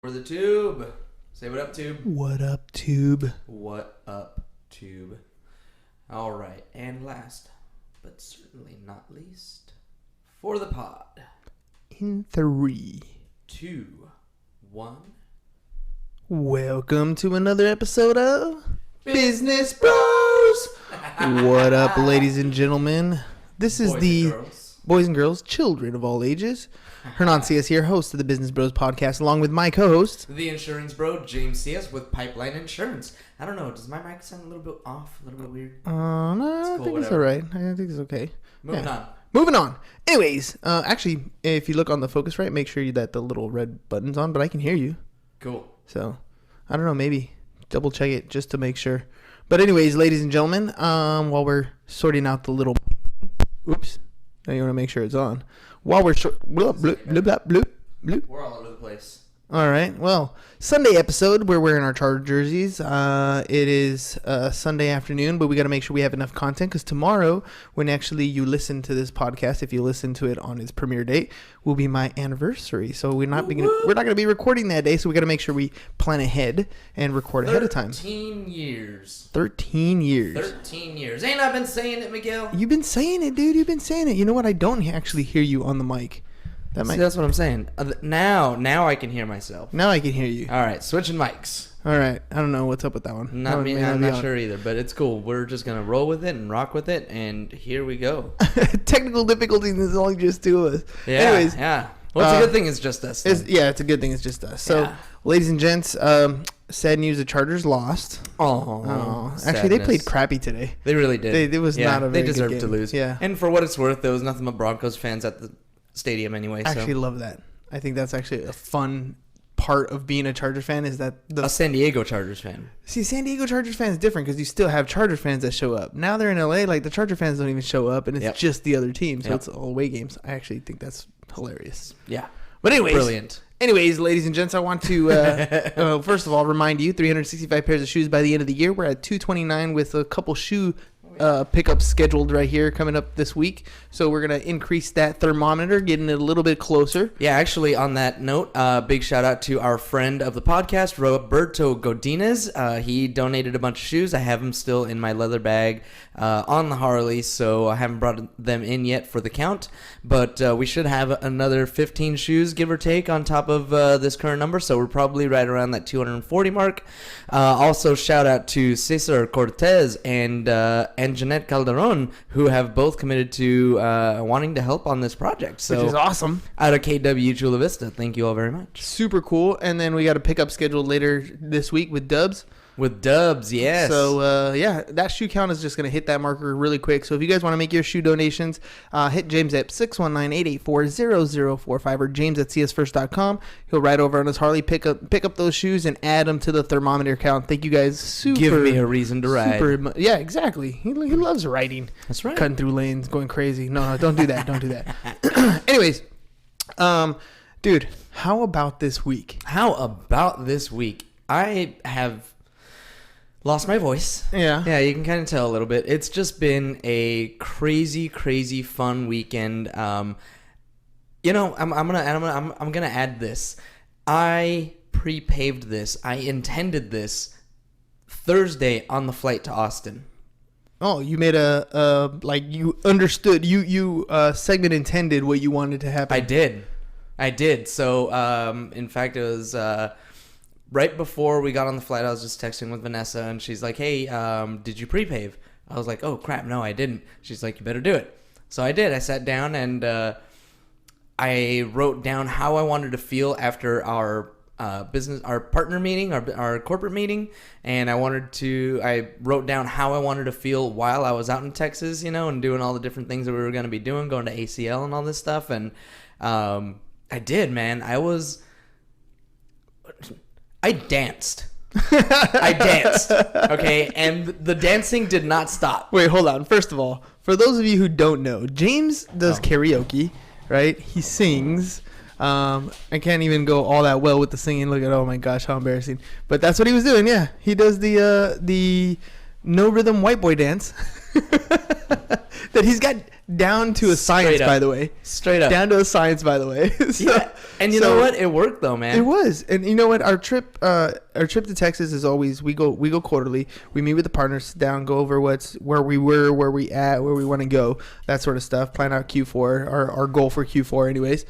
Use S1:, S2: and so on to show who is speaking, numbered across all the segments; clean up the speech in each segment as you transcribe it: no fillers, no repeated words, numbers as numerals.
S1: For the tube. Say what up, tube.
S2: What up, tube?
S1: What up, tube. All right, and last, but certainly not least, for the pod.
S2: In 3,
S1: 2, 1.
S2: Welcome to another episode of Business Bros. What up, ladies and gentlemen? This is boys and girls, children of all ages. Hernan C.S. here, host of the Business Bros podcast, along with my co-host,
S1: the insurance bro, James C.S. with Pipeline Insurance. I don't know, does my mic sound a little bit off, a little bit weird?
S2: No, I think it's all right. I think it's okay.
S1: Moving on.
S2: Anyways, actually, if you look on the Focusrite, make sure that the little red button's on, but I can hear you.
S1: Cool.
S2: So, I don't know, maybe double check it just to make sure. But anyways, ladies and gentlemen, while we're sorting out the little... Oops. Now you want to make sure it's on. While we're... We're
S1: all over the place.
S2: All right. Well, Sunday episode. We're wearing our Charger jerseys. It is Sunday afternoon, but we got to make sure we have enough content because tomorrow, when actually you listen to this podcast, if you listen to it on its premiere date, will be my anniversary. So we're not going to be recording that day. So we got to make sure we plan ahead and record ahead of time.
S1: 13 years.
S2: 13 years.
S1: 13 years. Ain't I been saying it, Miguel?
S2: You've been saying it, dude. You've been saying it. You know what? I don't actually hear you on the mic.
S1: See, that's what I'm saying. Now I can hear myself.
S2: Now I can hear you.
S1: All right, switching mics.
S2: All right, I don't know what's up with that one.
S1: I'm not sure either, but it's cool. We're just gonna roll with it and rock with it, and here we go.
S2: Technical difficulties. There's only just two of us.
S1: Yeah.
S2: Anyways,
S1: yeah. Well, it's a good thing it's just us.
S2: It's a good thing it's just us. So, ladies and gents, sad news: the Chargers lost.
S1: Oh,
S2: actually, they played crappy today.
S1: They really did.
S2: It was not a very good game.
S1: They deserved to lose.
S2: Yeah.
S1: And for what it's worth, there was nothing but Broncos fans at the stadium anyway.
S2: I actually love that. I think that's actually a fun part of being a Chargers fan is that
S1: a San Diego Chargers fan.
S2: See, San Diego Chargers fans is different because you still have Charger fans that show up. Now they're in LA, like the Charger fans don't even show up, and it's just the other team, so it's all away games. I actually think that's hilarious.
S1: Yeah.
S2: But anyways,
S1: brilliant.
S2: Anyways, ladies and gents, I want to first of all remind you 365 pairs of shoes by the end of the year. We're at 229 with a couple shoe pickups scheduled right here coming up this week. So we're going to increase that thermometer, getting it a little bit closer.
S1: Yeah, actually, on that note, big shout out to our friend of the podcast, Roberto Godinez. He donated a bunch of shoes. I have them still in my leather bag on the Harley, so I haven't brought them in yet for the count. But we should have another 15 shoes, give or take, on top of this current number. So we're probably right around that 240 mark. Also, shout out to Cesar Cortez and Jeanette Calderon, who have both committed to wanting to help on this project. So,
S2: which is awesome.
S1: Out of KW Chula Vista, thank you all very much.
S2: Super cool. And then we got a pickup scheduled later this week with Dubs.
S1: With Dubs, yes.
S2: So, that shoe count is just going to hit that marker really quick. So, if you guys want to make your shoe donations, hit James at 619-884-0045 or James at csfirst.com. He'll ride over on his Harley, pick up those shoes, and add them to the thermometer count. Thank you guys.
S1: Give me a reason to ride.
S2: Yeah, exactly. He loves riding.
S1: That's right.
S2: Cutting through lanes, going crazy. No, don't do that. Don't do that. Anyways, dude, how about this week?
S1: I have... lost my voice. Yeah, you can kind of tell a little bit. It's just been a crazy, crazy fun weekend. I'm gonna add this. I pre-paved this. I intended this Thursday on the flight to Austin.
S2: Oh, you made you understood. You segment intended what you wanted to happen.
S1: I did. So, in fact, it was. Right before we got on the flight, I was just texting with Vanessa, and she's like, hey, did you pre-pave? I was like, oh, crap, no, I didn't. She's like, you better do it. So I did. I sat down, and I wrote down how I wanted to feel after our partner meeting, our corporate meeting, and I wrote down how I wanted to feel while I was out in Texas, and doing all the different things that we were going to be doing, going to ACL and all this stuff, and I did, man. I danced. Okay? And the dancing did not stop.
S2: Wait, hold on. First of all, for those of you who don't know, James does karaoke, right? He sings. I can't even go all that well with the singing. Look at, oh my gosh, how embarrassing. But that's what he was doing, yeah. He does the no rhythm white boy dance. that he's got down to a science, by the way.
S1: Straight up.
S2: Down to a science, by the way.
S1: Yeah. And you know what? It worked though, man.
S2: It was. And you know what? Our trip to Texas is always, we go quarterly. We meet with the partners, sit down, go over where we were, where we at, where we want to go, that sort of stuff. Plan out Q4, our goal for Q4 anyways.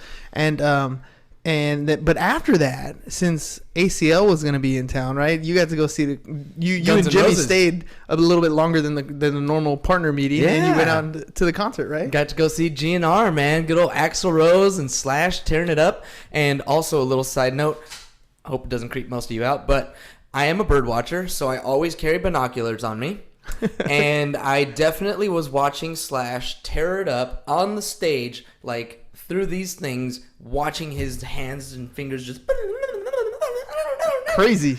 S2: But after that, since ACL was going to be in town, right? You got to go see you and Jimmy stayed a little bit longer than the normal partner meeting, and you went out to the concert, right?
S1: Got to go see GNR, man. Good old Axl Rose and Slash tearing it up. And also a little side note, I hope it doesn't creep most of you out, but I am a bird watcher, so I always carry binoculars on me. And I definitely was watching Slash tear it up on the stage, like through these things, watching his hands and fingers just
S2: crazy.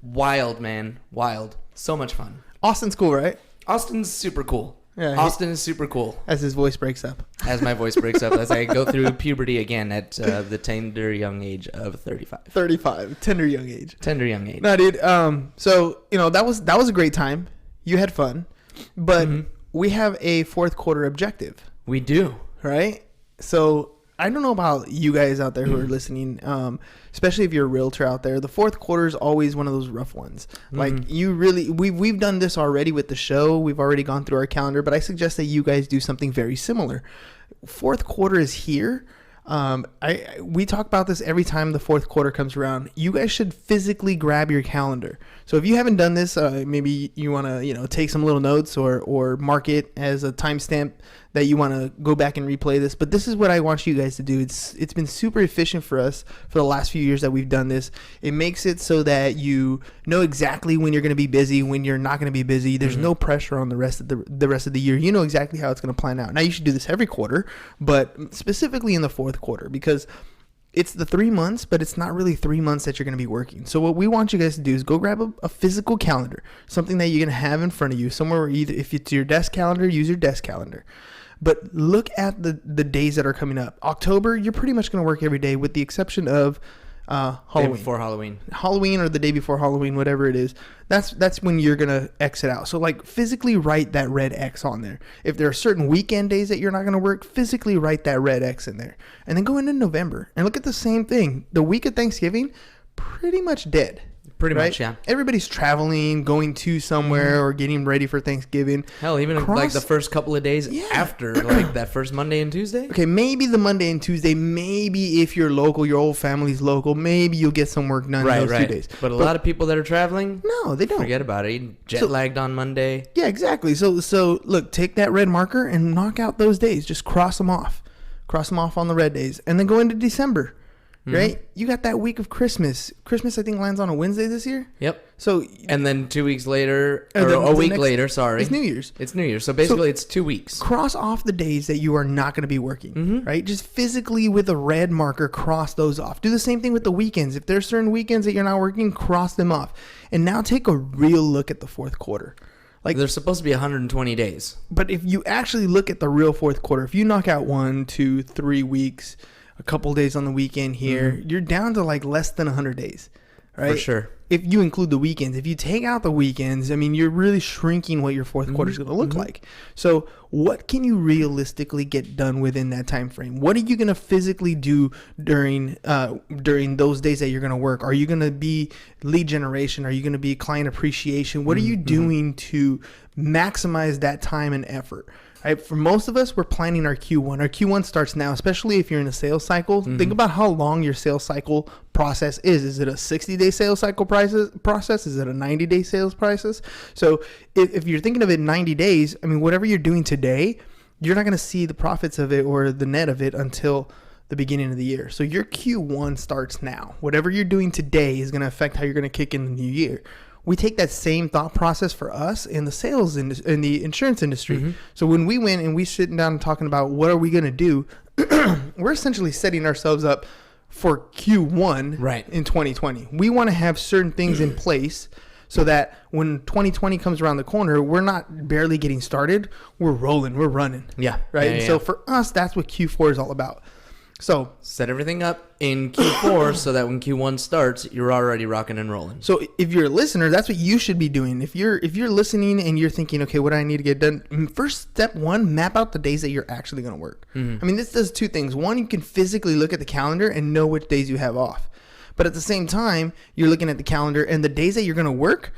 S1: Wild, man. Wild. So much fun.
S2: Austin's cool, right?
S1: Austin's super cool.
S2: Yeah,
S1: Austin is super cool.
S2: As his voice breaks up.
S1: As my voice breaks up, as I go through puberty again at the tender young age of 35.
S2: 35. Tender young age.
S1: Tender young age.
S2: No, dude. So, that was a great time. You had fun. But we have a fourth quarter objective.
S1: We do.
S2: Right? So I don't know about you guys out there who are listening, especially if you're a realtor out there. The fourth quarter is always one of those rough ones. Like we've done this already with the show. We've already gone through our calendar, but I suggest that you guys do something very similar. Fourth quarter is here. We talk about this every time the fourth quarter comes around. You guys should physically grab your calendar. So if you haven't done this, maybe you want to, take some little notes or mark it as a timestamp that you want to go back and replay this. But this is what I want you guys to do. It's been super efficient for us for the last few years that we've done this. It makes it so that you know exactly when you're going to be busy, when you're not going to be busy. There's no pressure on the rest of the year. You know exactly how it's going to plan out. Now you should do this every quarter, but specifically in the fourth quarter, because it's the 3 months, but it's not really 3 months that you're going to be working. So what we want you guys to do is go grab a physical calendar, something that you're going to have in front of you somewhere, either if it's your desk calendar, use your desk calendar. But look at the days that are coming up. October, you're pretty much going to work every day with the exception of Halloween.
S1: Day before Halloween.
S2: Halloween or the day before Halloween, whatever it is. That's when you're going to exit out. So like physically write that red X on there. If there are certain weekend days that you're not going to work, physically write that red X in there. And then go into November and look at the same thing. The week of Thanksgiving, pretty much dead.
S1: Pretty much, yeah.
S2: Everybody's traveling, going to somewhere, or getting ready for Thanksgiving.
S1: Hell, even like the first couple of days after, like that first Monday and Tuesday.
S2: Okay, maybe the Monday and Tuesday. Maybe if you're local, your whole family's local, maybe you'll get some work done in those 2 days.
S1: But a lot of people that are traveling,
S2: no, they don't.
S1: Forget about it. Jet lagged on Monday.
S2: Yeah, exactly. So look, take that red marker and knock out those days. Just cross them off. Cross them off on the red days, and then go into December. Right? You got that week of Christmas. Christmas, I think, lands on a Wednesday this year.
S1: Yep.
S2: So,
S1: and then 2 weeks later, or a week later, sorry.
S2: It's New Year's.
S1: It's New Year's. So basically, it's 2 weeks.
S2: Cross off the days that you are not going to be working, right? Just physically with a red marker, cross those off. Do the same thing with the weekends. If there's certain weekends that you're not working, cross them off. And now take a real look at the fourth quarter.
S1: Like, there's supposed to be 120 days.
S2: But if you actually look at the real fourth quarter, if you knock out 1, 2, 3 weeks, a couple days on the weekend here, you're down to like less than 100 days, right?
S1: For sure.
S2: If you include the weekends, if you take out the weekends, I mean, you're really shrinking what your fourth quarter is going to look like. So what can you realistically get done within that time frame? What are you going to physically do during those days that you're going to work? Are you going to be lead generation? Are you going to be client appreciation? What are you doing to maximize that time and effort? Right? For most of us, we're planning our Q1. Our Q1 starts now, especially if you're in a sales cycle. Think about how long your sales cycle process is. Is it a 60-day sales cycle process? Is it a 90-day sales process? So if you're thinking of it 90 days, I mean, whatever you're doing today, you're not going to see the profits of it or the net of it until the beginning of the year. So your Q1 starts now. Whatever you're doing today is going to affect how you're going to kick in the new year. We take that same thought process for us in the sales in the insurance industry. So when we went and we sitting down and talking about what are we going to do, we're essentially setting ourselves up for Q1 in 2020. We want to have certain things in place so that when 2020 comes around the corner, we're not barely getting started. We're rolling. We're running.
S1: Yeah.
S2: Right.
S1: Yeah.
S2: So for us, that's what Q4 is all about. So
S1: set everything up in Q4 so that when Q1 starts, you're already rocking and rolling.
S2: So if you're a listener, that's what you should be doing. If you're listening and you're thinking, okay, what do I need to get done? First step one, map out the days that you're actually going to work. I mean, this does two things. One, you can physically look at the calendar and know which days you have off. But at the same time, you're looking at the calendar and the days that you're going to work,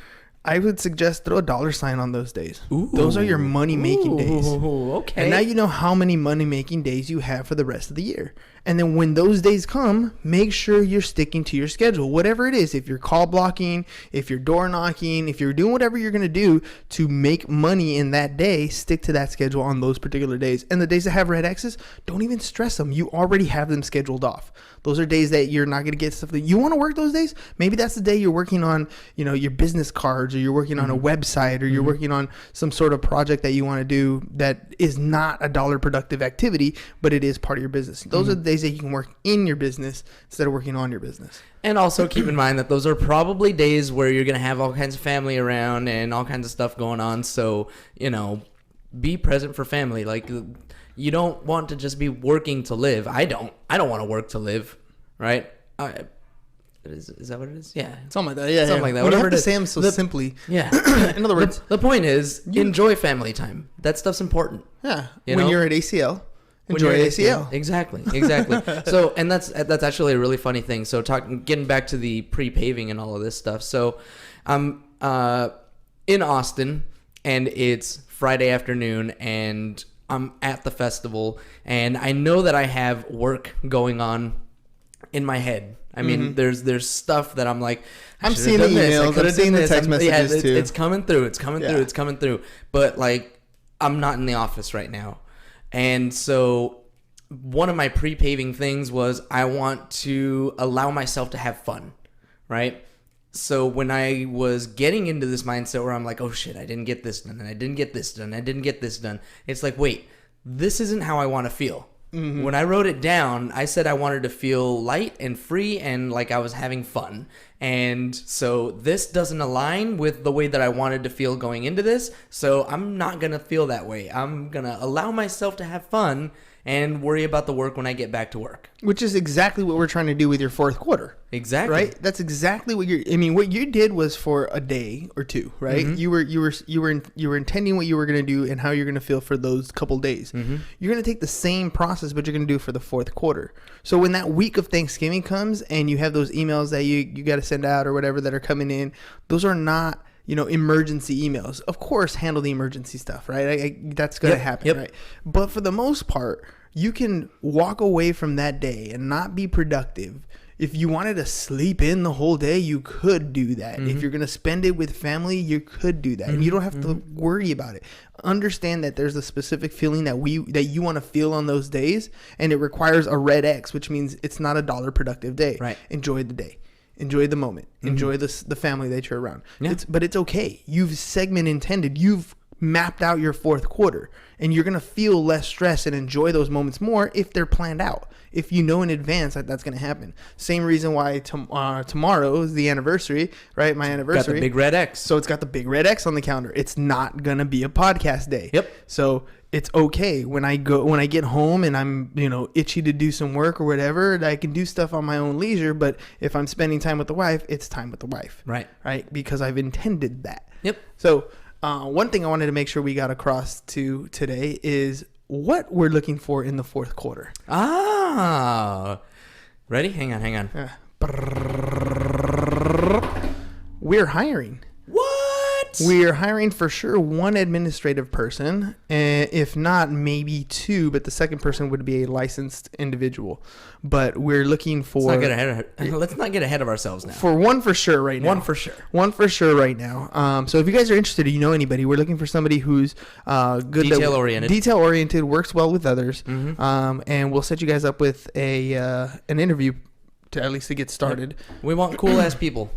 S2: I would suggest throw a $ on those days.
S1: Ooh.
S2: Those are your money-making days.
S1: Okay.
S2: And now you know how many money-making days you have for the rest of the year. And then when those days come, make sure you're sticking to your schedule. Whatever it is, if you're call blocking, if you're door knocking, if you're doing whatever you're going to do to make money in that day, stick to that schedule on those particular days. And the days that have red X's, don't even stress them. You already have them scheduled off. Those are days that you're not going to get stuff that you want to work those days. Maybe that's the day you're working on, your business cards, or you're working on a website, or you're working on some sort of project that you want to do that is not a dollar productive activity, but it is part of your business. Those are the days that you can work in your business instead of working on your business.
S1: And also keep in mind that those are probably days where you're going to have all kinds of family around and all kinds of stuff going on. So, be present for family. Like, you don't want to just be working to live. I don't want to work to live, right? Is that what it is? Yeah.
S2: Something like that. Yeah.
S1: Something like that.
S2: Whatever
S1: Whatever
S2: it is. Say them so simply.
S1: Yeah.
S2: In other words,
S1: the point is, enjoy family time. That stuff's important.
S2: Yeah.
S1: You
S2: when
S1: know?
S2: you're at ACL, enjoy ACL.
S1: Exactly. So, and that's actually a really funny thing. So, getting back to the pre-paving and all of this stuff. So, I'm in Austin, and it's Friday afternoon, and I'm at the festival, and I know that I have work going on in my head. I mean, there's stuff that I'm like,
S2: I'm seeing the emails, I'm seeing the text messages too.
S1: It's coming through. It's coming through. But like, I'm not in the office right now. And so one of my pre-paving things was I want to allow myself to have fun, right? So when I was getting into this mindset where I'm like, oh shit, I didn't get this done, and I didn't get this done, I didn't get this done. It's like, wait, this isn't how I want to feel. When I wrote it down, I said I wanted to feel light and free and like I was having fun. And so this doesn't align with the way that I wanted to feel going into this. So I'm not going to feel that way. I'm going to allow myself to have fun and worry about the work when I get back to work. Which
S2: is exactly what we're trying to do with your fourth quarter.
S1: Exactly.
S2: Right? That's exactly what what you did was for a day or two, right? You were intending what you were going to do and how you're going to feel for those couple days. You're going to take the same process, but you're going to do it for the fourth quarter. So when that week of Thanksgiving comes and you have those emails that you got to send out or whatever that are coming in, those are not emergency emails. Of course, handle the emergency stuff, right? That's going to happen, right? But for the most part, you can walk away from that day and not be productive. If you wanted to sleep in the whole day, you could do that. If you're going to spend it with family, you could do that. And you don't have to worry about it. Understand that there's a specific feeling that you want to feel on those days, and it requires a red X, which means it's not a dollar productive day.
S1: Right.
S2: Enjoy the day. Enjoy the moment. Enjoy the family that you're around. Yeah. But it's okay. You've segment intended. You've mapped out your fourth quarter, and you're going to feel less stress and enjoy those moments more if they're planned out. If you know in advance that that's going to happen. Same reason why tomorrow is the anniversary, right? My anniversary.
S1: Got the big red X.
S2: So it's got the big red X on the calendar. It's not going to be a podcast day.
S1: Yep.
S2: So it's okay when I get home and I'm, itchy to do some work or whatever, I can do stuff on my own leisure. But if I'm spending time with the wife, it's time with the wife.
S1: Right.
S2: Right. Because I've intended that.
S1: Yep.
S2: So one thing I wanted to make sure we got across to today is what we're looking for in the fourth quarter.
S1: Ready? Hang on.
S2: We're hiring.
S1: What?
S2: We're hiring for sure one administrative person, and if not, maybe two, but the second person would be a licensed individual. But we're looking for...
S1: Let's not get ahead of ourselves now.
S2: For one for sure right now. One for sure right now. So if you guys are interested, anybody, we're looking for somebody who's good... Detail-oriented, works well with others, and we'll set you guys up with an interview to at least to get started.
S1: We want cool-ass people.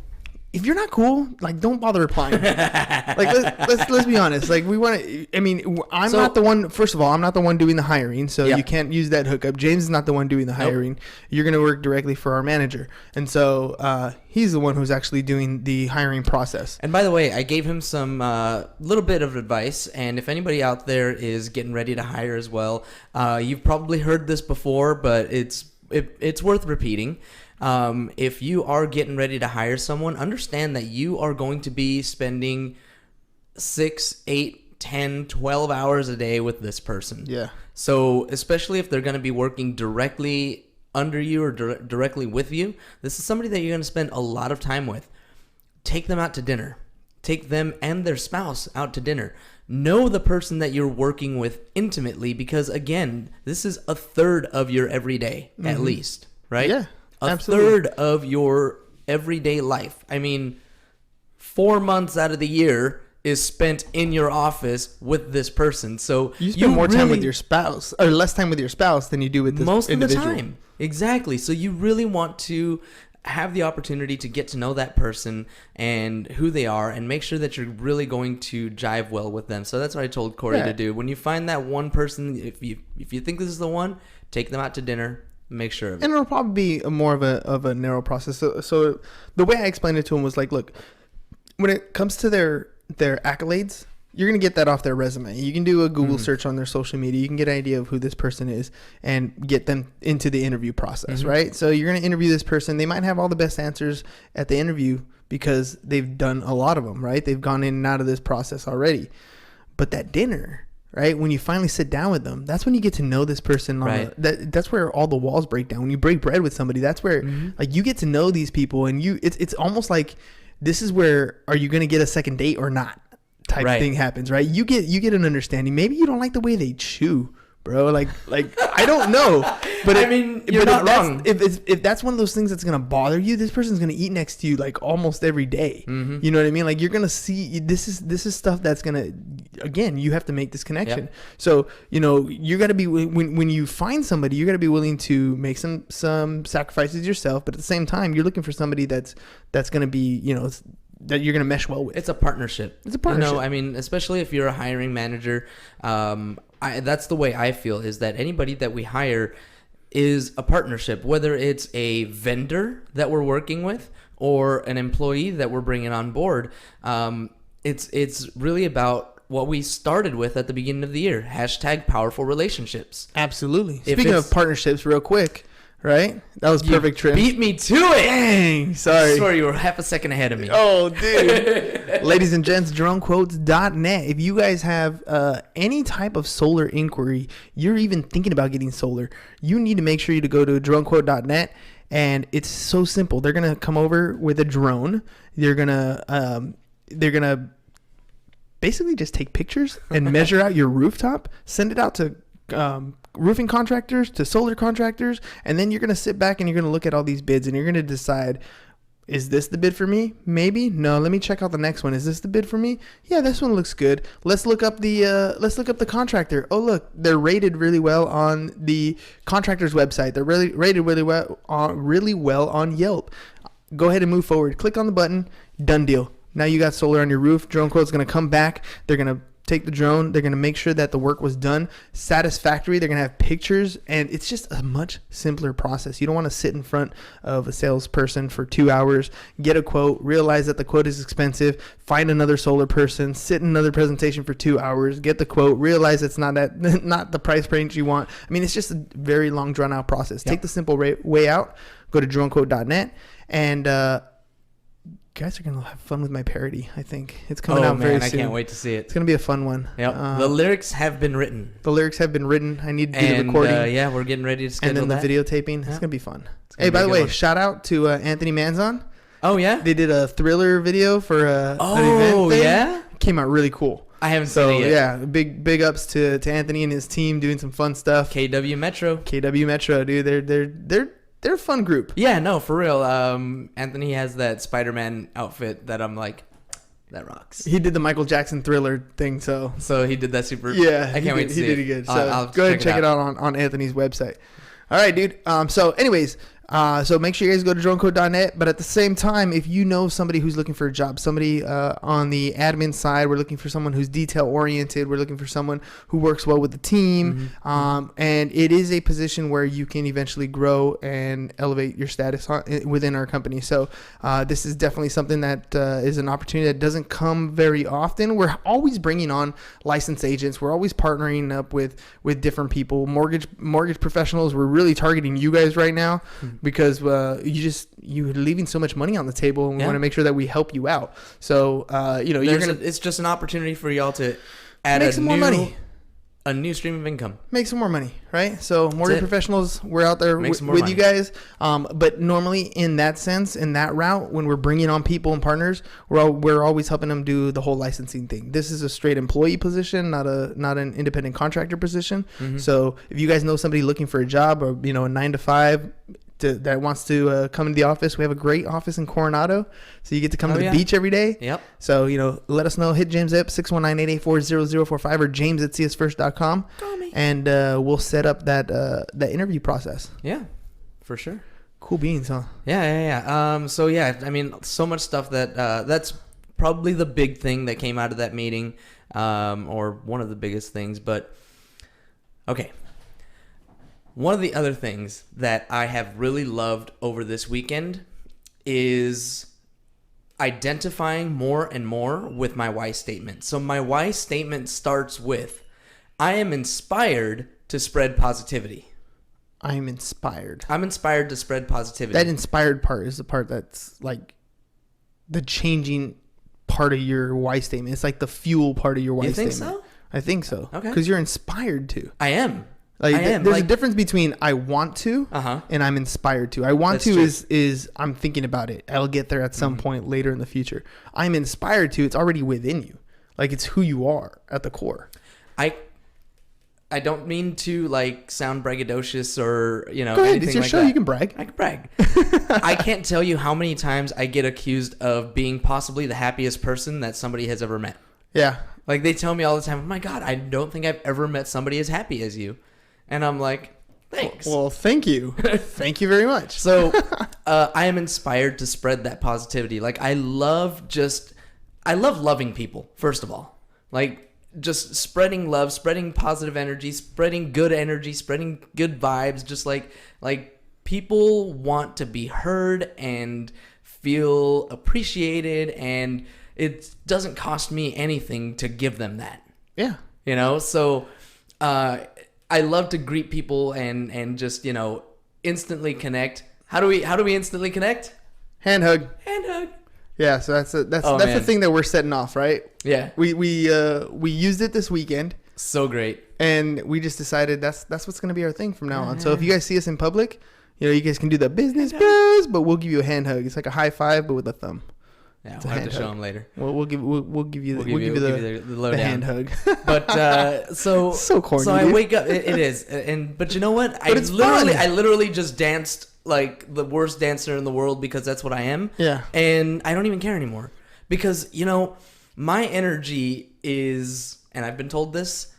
S2: If you're not cool, don't bother replying. Let's be honest. We want to. I'm not the one. First of all, I'm not the one doing the hiring, so you can't use that hookup. James is not the one doing the hiring. Nope. You're going to work directly for our manager, and so he's the one who's actually doing the hiring process.
S1: And by the way, I gave him some little bit of advice, and if anybody out there is getting ready to hire as well, you've probably heard this before, but it's it's worth repeating. If you are getting ready to hire someone, understand that you are going to be spending 6, 8, 10, 12 hours a day with this person.
S2: Yeah.
S1: So especially if they're going to be working directly under you or directly with you, this is somebody that you're going to spend a lot of time with. Take them out to dinner. Take them and their spouse out to dinner. Know the person that you're working with intimately, because again, this is a third of your everyday, at least, right?
S2: Yeah,
S1: absolutely. Third of your everyday life. I mean, 4 months out of the year is spent in your office with this person. So
S2: you spend more time with your spouse, or less time with your spouse than you do with this
S1: most
S2: individual.
S1: of the time. Exactly. So you really want to have the opportunity to get to know that person and who they are, and make sure that you're really going to jive well with them. So that's what I told Corey to do. When you find that one person, if you think this is the one, take them out to dinner. Make sure of it.
S2: And it'll probably be more of a narrow process. So the way I explained it to him was like, look, when it comes to their accolades, you're going to get that off their resume. You can do a Google search on their social media. You can get an idea of who this person is and get them into the interview process, right? So you're going to interview this person. They might have all the best answers at the interview because they've done a lot of them, right? They've gone in and out of this process already. But that dinner, right, when you finally sit down with them, that's when you get to know this person.
S1: Right.
S2: That's where all the walls break down. When you break bread with somebody, that's where like you get to know these people, and it's almost like this is where, are you going to get a second date or not? Type thing happens, right? You get an understanding. Maybe you don't like the way they chew, bro. Like I don't know, but
S1: I mean, you're not wrong.
S2: If that's one of those things that's gonna bother you, this person's gonna eat next to you like almost every day. You know what I mean? Like you're gonna see this is stuff that's gonna, again, you have to make this connection.
S1: Yep.
S2: So you got to be, when you find somebody, you got to be willing to make some sacrifices yourself, but at the same time, you're looking for somebody that's gonna be that you're going to mesh well with.
S1: It's a partnership. I mean, especially if you're a hiring manager, that's the way I feel, is that anybody that we hire is a partnership, whether it's a vendor that we're working with or an employee that we're bringing on board. It's really about what we started with at the beginning of the year. #powerful relationships.
S2: Absolutely. Speaking of partnerships, real quick, right? That was perfect, Trim.
S1: Beat me to it.
S2: Dang, sorry.
S1: I swear you were half a second ahead of me.
S2: Oh, dude. Ladies and gents, dronequotes.net. If you guys have any type of solar inquiry, you're even thinking about getting solar, you need to make sure you to go to dronequote.net. And it's so simple. They're going to come over with a drone. They're going to basically just take pictures and measure out your rooftop, send it out to roofing contractors, to solar contractors, and then you're going to sit back and you're going to look at all these bids and you're going to decide, is this the bid for me? Maybe. No, let me check out the next one. Is this the bid for me? Yeah, this one looks good. Let's look up the contractor. Oh, look, they're rated really well on the contractor's website. They're rated really well on Yelp. Go ahead and move forward. Click on the button. Done deal. Now you got solar on your roof. Drone Quote's going to come back. They're going to take the drone. They're going to make sure that the work was done satisfactory. They're going to have pictures, and it's just a much simpler process. You don't want to sit in front of a salesperson for 2 hours, get a quote, realize that the quote is expensive, find another solar person, sit in another presentation for 2 hours, get the quote, realize it's not the price range you want. I mean, it's just a very long, drawn-out process. Yep. Take the simple way out. Go to dronequote.net, and guys are gonna have fun with my parody. I think it's coming out very soon.
S1: I can't wait to see it.
S2: It's gonna be a fun one.
S1: Yep. The lyrics have been written.
S2: I need to do the recording.
S1: We're getting ready to schedule
S2: and then the videotaping. Yep. It's gonna be fun. Hey, by the way, shout out to Anthony Manzon.
S1: Oh yeah,
S2: they did a Thriller video for an event thing. Yeah, came out really cool.
S1: I haven't seen it yet.
S2: Yeah, big ups to Anthony and his team doing some fun stuff.
S1: KW Metro,
S2: dude. They're a fun group.
S1: Yeah, no, for real. Anthony has that Spider-Man outfit that I'm like, that rocks.
S2: He did the Michael Jackson Thriller thing, so
S1: he did that super.
S2: Yeah,
S1: I can't wait to see it.
S2: He did it good. So I'll go ahead and check it out on Anthony's website. All right, dude. So anyways, So make sure you guys go to dronecode.net. But at the same time, if you know somebody who's looking for a job, somebody on the admin side, we're looking for someone who's detail oriented. We're looking for someone who works well with the team. And it is a position where you can eventually grow and elevate your status within our company. So this is definitely something that is an opportunity that doesn't come very often. We're always bringing on licensed agents. We're always partnering up with different people. Mortgage professionals. We're really targeting you guys right now. Because you're leaving so much money on the table, and we want to make sure that we help you out. So it's
S1: just an opportunity for y'all to add
S2: make some more money,
S1: a new stream of income,
S2: make some more money, right? So mortgage professionals, we're out there with
S1: money.
S2: You guys. But normally in that sense, in that route, when we're bringing on people and partners, we're always helping them do the whole licensing thing. This is a straight employee position, not an independent contractor position. So if you guys know somebody looking for a job or a 9 to 5. That wants to come into the office. We have a great office in Coronado, so you get to come to the beach every day.
S1: Yep.
S2: So let us know. Hit James up 619-884-0045 or james@csfirst.com.
S1: Call me.
S2: And we'll set up that interview process.
S1: Yeah, for sure.
S2: Cool beans, huh?
S1: Yeah. So yeah, I mean, so much stuff that's probably the big thing that came out of that meeting, or one of the biggest things. But okay. One of the other things that I have really loved over this weekend is identifying more and more with my why statement. So my why statement starts with, I am inspired to spread positivity.
S2: I'm inspired.
S1: I'm inspired to spread positivity.
S2: That inspired part is the part that's like the changing part of your why statement. It's like the fuel part of your why statement. You think so? I think so.
S1: Okay.
S2: Because you're inspired to.
S1: I am.
S2: There's a difference between I want to and I'm inspired to. I want to is I'm thinking about it. I'll get there at some point later in the future. I'm inspired to. It's already within you. Like it's who you are at the core.
S1: I don't mean to sound braggadocious or
S2: Go ahead. It's your show.
S1: That.
S2: You can brag.
S1: I can brag. I can't tell you how many times I get accused of being possibly the happiest person that somebody has ever met.
S2: Yeah.
S1: They tell me all the time, oh my God, I don't think I've ever met somebody as happy as you. And I'm like, thanks.
S2: Well, thank you. Thank you very much.
S1: So I am inspired to spread that positivity. I love loving people, first of all. Just spreading love, spreading positive energy, spreading good vibes. Just like people want to be heard and feel appreciated. And it doesn't cost me anything to give them that.
S2: Yeah.
S1: So... I love to greet people and just, instantly connect. How do we instantly connect?
S2: Hand hug. Yeah, so that's the thing that we're setting off, right?
S1: Yeah.
S2: We used it this weekend.
S1: So great.
S2: And we just decided that's what's going to be our thing from now on. So if you guys see us in public, you guys can do the business bros, but we'll give you a hand hug. It's like a high five but with a thumb.
S1: Yeah, we'll have to show them later.
S2: We'll give you the hand hug.
S1: But so
S2: corny.
S1: So I wake up. It is, but you know what? I literally just danced like the worst dancer in the world because that's what I am.
S2: Yeah.
S1: And I don't even care anymore because my energy is, and I've been told this,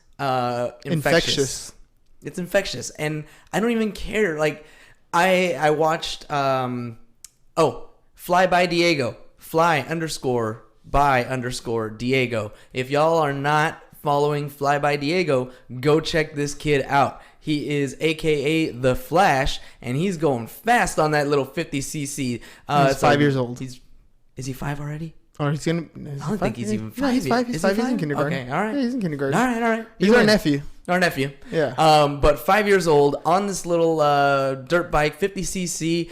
S1: infectious. It's infectious, and I don't even care. I watched Fly by Diego. Fly_by_Diego. If y'all are not following Fly by Diego, go check this kid out. He is AKA The Flash, and he's going fast on that little 50cc.
S2: He's 5 years old.
S1: Is he 5 already?
S2: Or he's gonna.
S1: I don't think he's even 5.
S2: No, he's 5. He's 5. He's in kindergarten.
S1: Okay, all right.
S2: Yeah, he's in kindergarten.
S1: All right.
S2: He's our nephew.
S1: Our nephew.
S2: Yeah.
S1: But 5 years old on this little dirt bike, 50cc.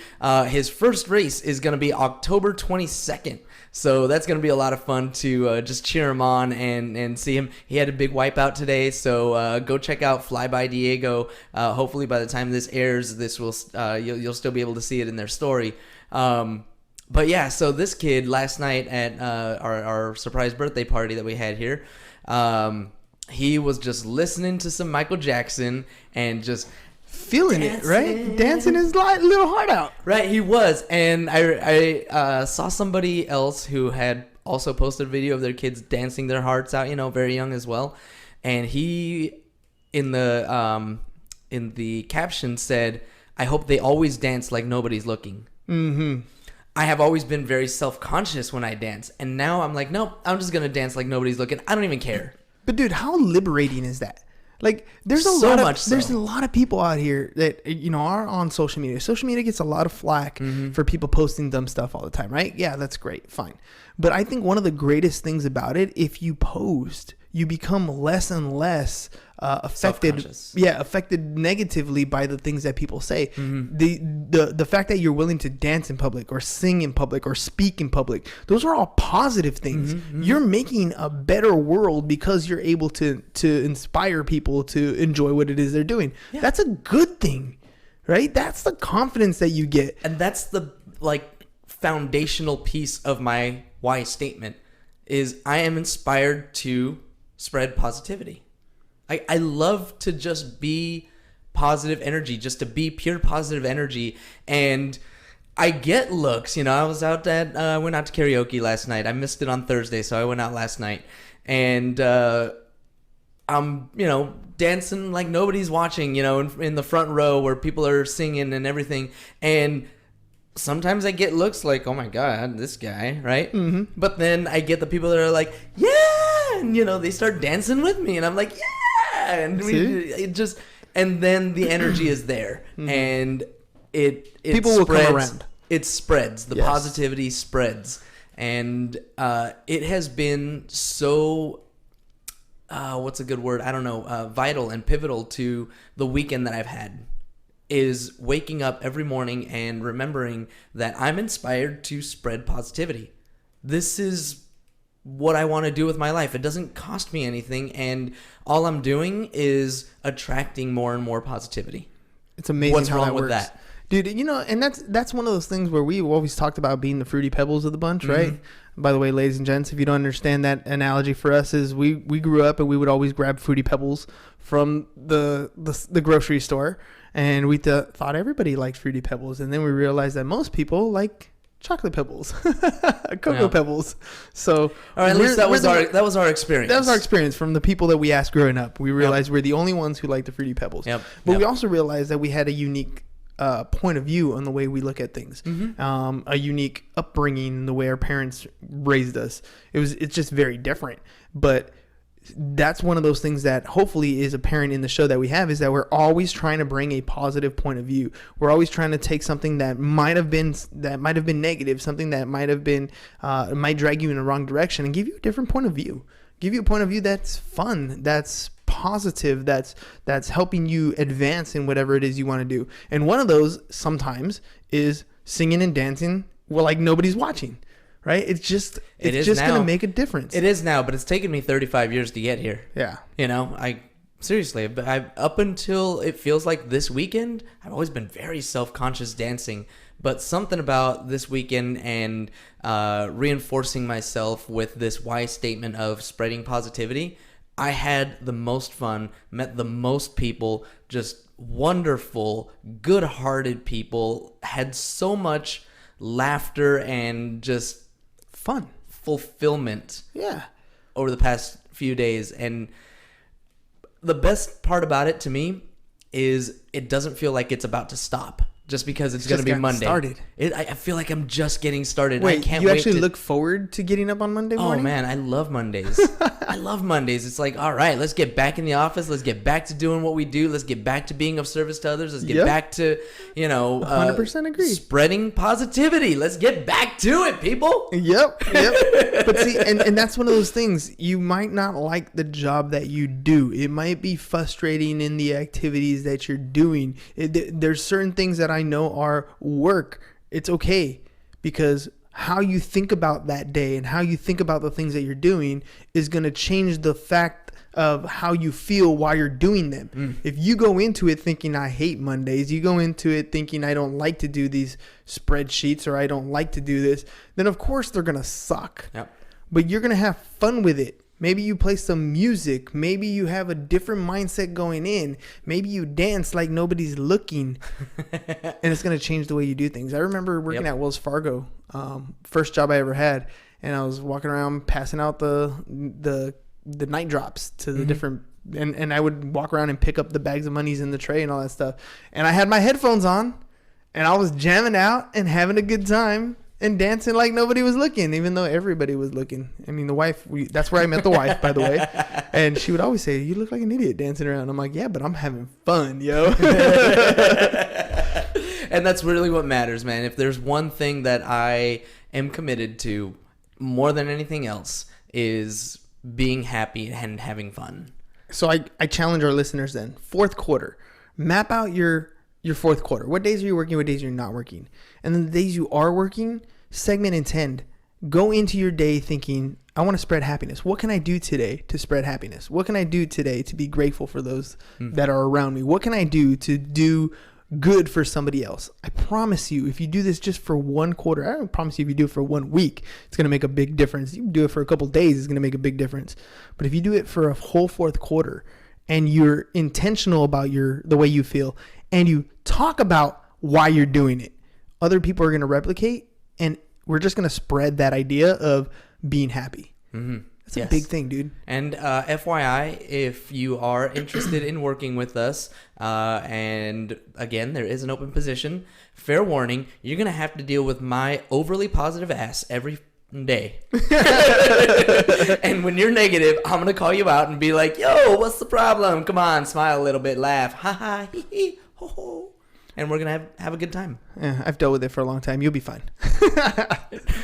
S1: His first race is going to be October 22nd. So that's going to be a lot of fun to just cheer him on and see him. He had a big wipeout today, so go check out Fly by Diego. Hopefully by the time this airs, this will you'll still be able to see it in their story. But yeah, so this kid last night at our surprise birthday party that we had here, he was just listening to some Michael Jackson and just
S2: feeling it, right? Dancing his little heart out.
S1: Right, he was. And I saw somebody else who had also posted a video of their kids dancing their hearts out, very young as well. And he, in the caption said, I hope they always dance like nobody's looking.
S2: Mm-hmm.
S1: I have always been very self-conscious when I dance. And now I'm like, nope, I'm just going to dance like nobody's looking. I don't even care.
S2: But dude, how liberating is that? Like, there's there's a lot of people out here that, you know, are on social media. Social media gets a lot of flack for people posting dumb stuff all the time, right? Yeah, that's great. Fine. But I think one of the greatest things about it, if you post, you become less and less affected negatively by the things that people say. The fact that you're willing to dance in public or sing in public or speak in public, those are all positive things. You're making a better world because you're able to inspire people to enjoy what it is they're doing. Yeah. That's a good thing, right? That's the confidence that you get.
S1: And that's the foundational piece of my why statement is I am inspired to spread positivity. I love to just be positive energy, just to be pure positive energy. And I get looks, you know, I went out to karaoke last night. I missed it on Thursday, so I went out last night. And I'm, you know, dancing like nobody's watching, you know, in the front row where people are singing and everything. And sometimes I get looks like, oh my God, this guy, right? But then I get the people that are like, yeah, and, you know, they start dancing with me. And I'm like, yeah. And and then the energy is there, and it
S2: people
S1: spreads,
S2: will come around.
S1: It spreads. The positivity spreads, and it has been so. What's a good word? I don't know. Vital and pivotal to the weekend that I've had is waking up every morning and remembering that I'm inspired to spread positivity. This is what I want to do with my life. It doesn't cost me anything, and all I'm doing is attracting more and more positivity.
S2: It's amazing.
S1: What's
S2: how
S1: wrong
S2: that
S1: with
S2: works.
S1: that?
S2: Dude, you know, and that's one of those things where we've always talked about being the Fruity Pebbles of the bunch, right? By the way, ladies and gents, if you don't understand that analogy for us, is we grew up and we would always grab Fruity Pebbles from the grocery store, and we thought everybody liked Fruity Pebbles, and then we realized that most people like chocolate pebbles, cocoa pebbles. So,
S1: or at least that was our experience.
S2: That was our experience from the people that we asked growing up. We realized we're the only ones who like the Fruity Pebbles. But we also realized that we had a unique point of view on the way we look at things, a unique upbringing, the way our parents raised us. It's just very different. But that's one of those things that hopefully is apparent in the show that we have, is that we're always trying to bring a positive point of view. We're always trying to take something that might have been negative, something that might drag you in the wrong direction, and give you a different point of view. Give you a point of view that's fun, that's positive, that's helping you advance in whatever it is you want to do. And one of those sometimes is singing and dancing like nobody's watching. Right? It's just going to make a difference.
S1: It is now, but it's taken me 35 years to get here.
S2: Yeah.
S1: You know, seriously, up until it feels like this weekend, I've always been very self-conscious dancing, but something about this weekend and reinforcing myself with this why statement of spreading positivity, I had the most fun, met the most people, just wonderful, good-hearted people, had so much laughter and just
S2: fun,
S1: fulfillment over the past few days. And the best part about it to me is it doesn't feel like it's about to stop just because it's going to be Monday. I feel like I'm just getting started.
S2: Wait,
S1: I can't
S2: you
S1: wait
S2: actually look forward to getting up on Monday morning?
S1: Oh man, I love Mondays. I love Mondays. It's like, all right, let's get back in the office. Let's get back to doing what we do. Let's get back to being of service to others. Let's get back to,
S2: 100% agree.
S1: Spreading positivity. Let's get back to it, people.
S2: Yep. But see, and that's one of those things. You might not like the job that you do. It might be frustrating in the activities that you're doing. There's certain things that I know are work. It's okay, because how you think about that day and how you think about the things that you're doing is going to change the fact of how you feel while you're doing them. If you go into it thinking I hate Mondays, you go into it thinking I don't like to do these spreadsheets or I don't like to do this, then of course they're going to suck. But you're going to have fun with it. Maybe you play some music. Maybe you have a different mindset going in. Maybe you dance like nobody's looking. And it's going to change the way you do things. I remember working at Wells Fargo, first job I ever had. And I was walking around passing out the night drops to the different and I would walk around and pick up the bags of monies in the tray and all that stuff. And I had my headphones on, and I was jamming out and having a good time and dancing like nobody was looking, even though everybody was looking. I mean, the wife, that's where I met the wife, by the way. And she would always say, you look like an idiot dancing around. I'm like, yeah, but I'm having fun, yo.
S1: And that's really what matters, man. If there's one thing that I am committed to more than anything else is being happy and having fun.
S2: So I challenge our listeners then. Fourth quarter. Map out your fourth quarter. What days are you working? What days are you not working? And then the days you are working, segment intend. Go into your day thinking, I want to spread happiness. What can I do today to spread happiness? What can I do today to be grateful for those that are around me? What can I do to do good for somebody else? I promise you, if you do this just for one quarter, I don't promise you if you do it for 1 week, it's going to make a big difference. You do it for a couple days, it's going to make a big difference. But if you do it for a whole fourth quarter and you're intentional about the way you feel and you talk about why you're doing it, other people are going to replicate, and we're just going to spread that idea of being happy. Mm-hmm. That's a big thing, dude.
S1: And FYI, if you are interested in working with us, and again, there is an open position, fair warning, you're going to have to deal with my overly positive ass every day. And when you're negative, I'm going to call you out and be like, yo, what's the problem? Come on, smile a little bit, laugh. Ha ha, hee hee, ho ho. And we're going to have a good time.
S2: Yeah, I've dealt with it for a long time. You'll be fine. All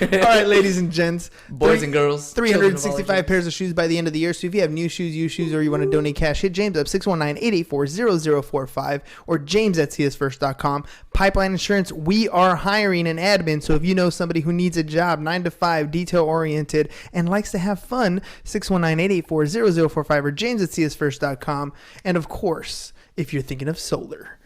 S2: right, ladies and gents.
S1: Boys and girls.
S2: 365 pairs of shoes by the end of the year. So if you have new shoes, used shoes, or you want to donate cash, hit James up 619-884-0045 or james@csfirst.com. Pipeline Insurance, we are hiring an admin. So if you know somebody who needs a job, 9 to 5, detail-oriented, and likes to have fun, 619-884-0045 or james@csfirst.com. And of course, if you're thinking of solar,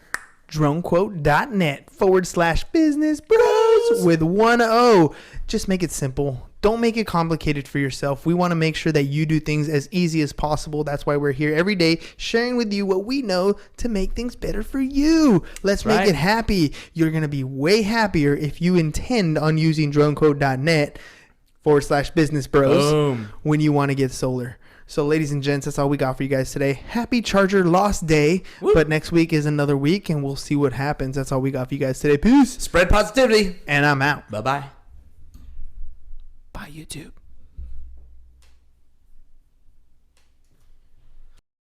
S2: dronequote.net/business bros with 1 O. Just make it simple. Don't make it complicated for yourself. We want to make sure that you do things as easy as possible. That's why we're here every day sharing with you what we know to make things better for you. Let's make it happy. You're going to be way happier if you intend on using dronequote.net/business bros when you want to get solar. So, ladies and gents, that's all we got for you guys today. Happy Charger Lost Day. Woo. But next week is another week, and we'll see what happens. That's all we got for you guys today. Peace.
S1: Spread positivity.
S2: And I'm out.
S1: Bye-bye.
S2: Bye, YouTube.